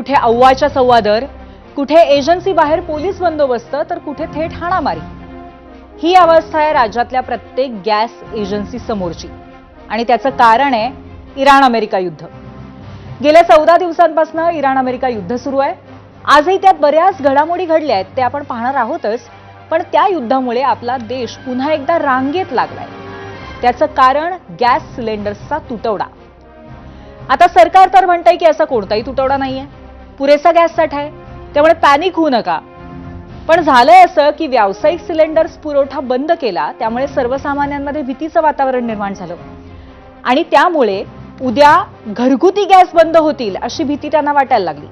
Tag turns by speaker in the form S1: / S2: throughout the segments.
S1: कुठे अव्वाच्या सव्वा दर, कुठे एजन्सी बाहेर पोलीस बंदोबस्त, तर कुठे थेट हाणामारी. ही अवस्था आहे राज्यातल्या प्रत्येक गॅस एजन्सी समोरची. आणि त्याचं कारण आहे इराण अमेरिका युद्ध. गेल्या 14 दिवसांपासून इराण अमेरिका युद्ध सुरू आहे. आजही त्यात बऱ्याच घडामोडी घडल्या आहेत, ते आपण पाहणार आहोतच. पण त्या युद्धामुळे आपला देश पुन्हा एकदा रांगेत लागलाय. त्याचं कारण गॅस सिलेंडर्सचा तुटवडा. आता सरकार तर म्हणतंय की असा कोणताही तुटवडा नाहीये, पुरेसा गॅस साठा आहे, त्यामुळे पॅनिक होऊ नका. पण झालंय असं की व्यावसायिक सिलेंडर्स पुरवठा बंद केला, त्यामुळे सर्वसामान्यांमध्ये भीतीचं वातावरण निर्माण झालं. आणि त्यामुळे उद्या घरगुती गॅस बंद होतील अशी भीती त्यांना वाटायला लागली.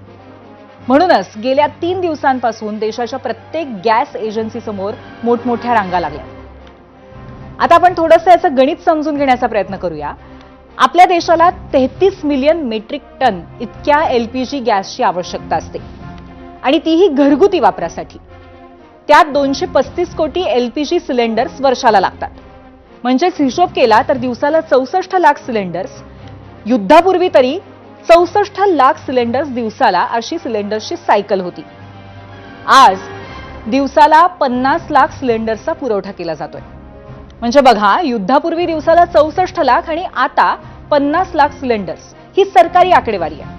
S1: म्हणूनच गेल्या 3 दिवसांपासून देशाच्या प्रत्येक गॅस एजन्सी समोर मोठमोठ्या रांगा लागल्या. आता आपण थोडंसं याचं गणित समजून घेण्याचा प्रयत्न करूया. आपल्या देशाला 33 मिलियन मेट्रिक टन इतक्या एलपीजी गॅसची आवश्यकता असते आणि तीही घरगुती वापरासाठी. त्यात 235 कोटी एलपीजी सिलेंडर्स वर्षाला लागतात. म्हणजेच हिशोब केला तर दिवसाला 64 लाख सिलेंडर्स, युद्धापूर्वी तरी 64 लाख सिलेंडर्स दिवसाला अशी सिलेंडर्सची सायकल होती. आज दिवसाला 50 लाख सिलेंडर्सचा पुरवठा केला जातोय. म्हणजे बघा, युद्धापूर्वी दिवसाला 64 लाख आणि आता 50 लाख सिलेंडर्स, ही सरकारी आकडेवारी आहे.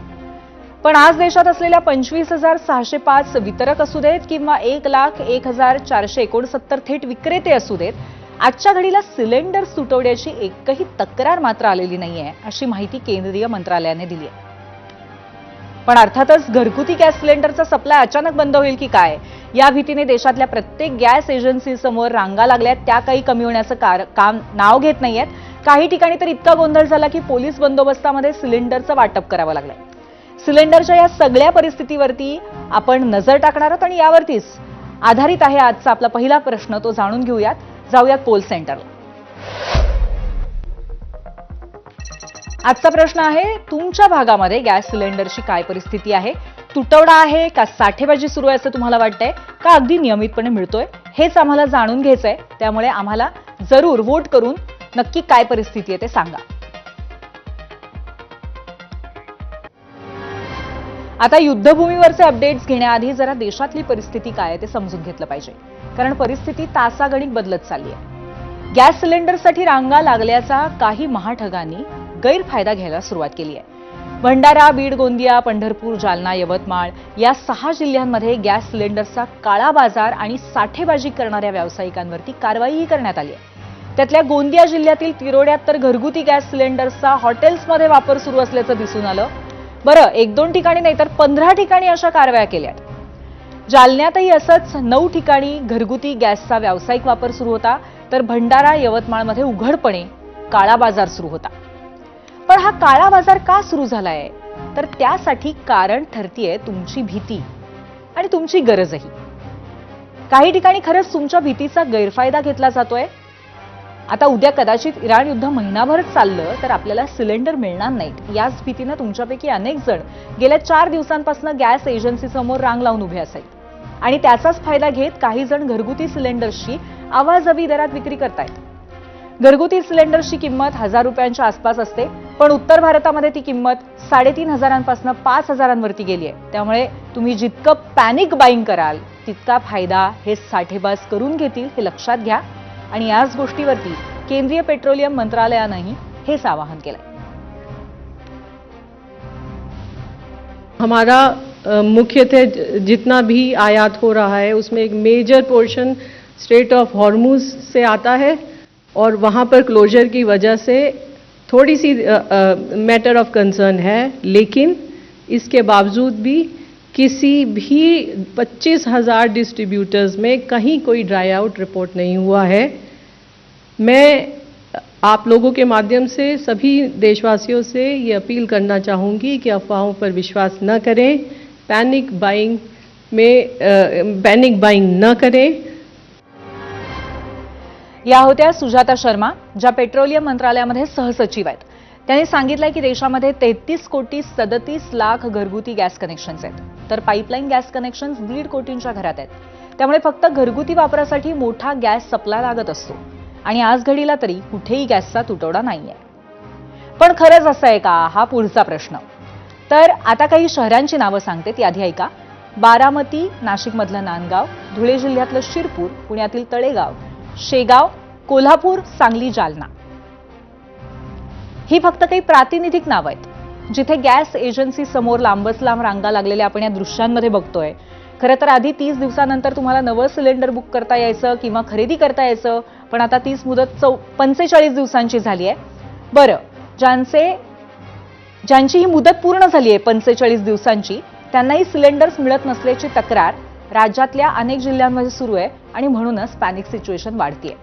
S1: पण आज देशात असलेल्या 25,605 वितरक असू देत किंवा 1,01,469 थेट विक्रेते असू देत, आजच्या घडीला सिलेंडर्स तुटवड्याची एकही तक्रार मात्र आलेली नाहीये, अशी माहिती केंद्रीय मंत्रालयाने दिली आहे. पण अर्थातच घरगुती गॅस सिलेंडरचा सप्लाय अचानक बंद होईल की काय, या भीतीने देशातल्या प्रत्येक गॅस एजन्सी समोर रांगा लागल्यात. त्या काही कमी होण्याचं काम नाव घेत नाहीयेत. काही ठिकाणी तर इतका गोंधळ झाला की पोलीस बंदोबस्तामध्ये सिलेंडरचं वाटप करावं लागलंय. सिलेंडरच्या या सगळ्या परिस्थितीवरती आपण नजर टाकणार आहोत आणि यावरतीच आधारित आहे आजचा आपला पहिला प्रश्न. तो जाणून घेऊयात. जाऊयात पोल सेंटरला. आजचा प्रश्न आहे, तुमच्या भागामध्ये गॅस सिलेंडरची काय परिस्थिती आहे? तुटवडा आहे का साठेबाजी सुरू आहे असं तुम्हाला वाटतंय, का अगदी नियमितपणे मिळतोय? हेच आम्हाला जाणून घ्यायचंय. त्यामुळे आम्हाला जरूर वोट करून नक्की काय परिस्थिती आहे ते सांगा. आता युद्धभूमीवरचे अपडेट्स घेण्याआधी जरा देशातली परिस्थिती काय आहे ते समजून घेतलं पाहिजे, कारण परिस्थिती तासागणिक बदलत चालली आहे. गॅस सिलेंडरसाठी रांगा लागल्याचा काही महाठगांनी गैरफायदा घ्यायला सुरुवात केली आहे. भंडारा, बीड, गोंदिया, पंढरपूर, जालना, यवतमाळ या 6 जिल्ह्यांमध्ये गॅस सिलेंडरचा काळा बाजार आणि साठेबाजी करणाऱ्या व्यावसायिकांवरती कारवाईही करण्यात आली आहे. त्यातल्या गोंदिया जिल्ह्यातील तिरोड्यात तर घरगुती गॅस सिलेंडर्सचा हॉटेल्समध्ये वापर सुरू असल्याचं दिसून आलं. बरं, 1-2 ठिकाणी नाही तर 15 ठिकाणी अशा कारवाया केल्या. जालन्यातही असंच 9 ठिकाणी घरगुती गॅसचा व्यावसायिक वापर सुरू होता. तर भंडारा, यवतमाळमध्ये उघडपणे काळा बाजार सुरू होता. पण हा काळा बाजार का सुरू झालाय, तर त्यासाठी कारण ठरतीये तुमची भीती आणि तुमची गरजही. काही ठिकाणी खरंच तुमच्या भीतीचा गैरफायदा घेतला जातोय. आता उद्या कदाचित इराण युद्ध महिनाभर चाललं तर आपल्याला सिलेंडर मिळणार नाहीत, याच भीतीनं तुमच्यापैकी अनेक जण गेल्या 4 दिवसांपासून गॅस एजन्सी समोर रांग लावून उभे असायत. आणि त्याचाच फायदा घेत काही जण घरगुती सिलेंडर्सची आवाजवी दरात विक्री करतायत. घरगुती सिलेंडरची किंमत 1000 रुपयांच्या आसपास असते, पण उत्तर भारतामध्ये ती किंमत 3,500 पासून 5,000 वरती गेली आहे. त्यामुळे तुम्ही जितकं पॅनिक बाईंग कराल तितका फायदा हे साठेबाज करून घेतील, हे लक्षात घ्या. आणि याच गोष्टीवरती केंद्रीय पेट्रोलियम मंत्रालयानंही हेच आवाहन केलंय.
S2: हमारा मुख्यतः जितना भी आयात हो रहा है उसमें एक major portion strait of Hormuz से आता है और वहाँ पर क्लोजर की वजह से थोड़ी सी मैटर ऑफ कंसर्न है. लेकिन इसके बावजूद भी किसी भी 25,000 डिस्ट्रीब्यूटर्स में कहीं कोई ड्राई आउट रिपोर्ट नहीं हुआ है. मैं आप लोगों के माध्यम से सभी देशवासियों से ये अपील करना चाहूँगी कि अफवाहों पर विश्वास न करें, पैनिक बाइंग न करें.
S1: या होत्या सुजाता शर्मा, ज्या पेट्रोलियम मंत्रालयामध्ये सहसचिव आहेत. त्यांनी सांगितलंय की देशामध्ये 33 कोटी 37 लाख घरगुती गॅस कनेक्शन्स आहेत, तर पाईपलाईन गॅस कनेक्शन्स 1.5 कोटींच्या घरात आहेत. त्यामुळे फक्त घरगुती वापरासाठी मोठा गॅस सप्लाय लागत असतो आणि आज घडीला तरी कुठेही गॅसचा तुटवडा नाहीये. पण खरंच असं आहे का, हा पुढचा प्रश्न. तर आता काही शहरांची नावं सांगते, ती आधी ऐका. बारामती, नाशिकमधलं नांदगाव, धुळे जिल्ह्यातलं शिरपूर, पुण्यातील तळेगाव, शेगाव, कोल्हापूर, सांगली, जालना. ही फक्त काही प्रातिनिधिक नावं आहेत जिथे गॅस एजन्सी समोर लांबच लांब रांगा लागलेल्या आपण या दृश्यांमध्ये बघतोय. खरं तर आधी 30 दिवसानंतर तुम्हाला नवं सिलेंडर बुक करता यायचं किंवा खरेदी करता यायचं, पण आता तीच मुदत 45 दिवसांची झाली आहे. बरं, ज्यांची ही मुदत पूर्ण झाली आहे 45 दिवसांची, त्यांनाही सिलेंडर्स मिळत नसल्याची तक्रार राज्यातल्या अनेक जिल्ह्यांमध्ये सुरू आहे आणि म्हणूनच पॅनिक सिच्युएशन वाढतीये.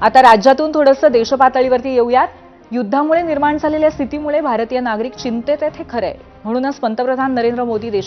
S1: आता राज्यातून थोडंसं देशपातळीवरती येऊयात. युद्धामुळे निर्माण झालेल्या स्थितीमुळे भारतीय नागरिक चिंतेत आहेत, हे खरं आहे. म्हणूनच पंतप्रधान नरेंद्र मोदी देशात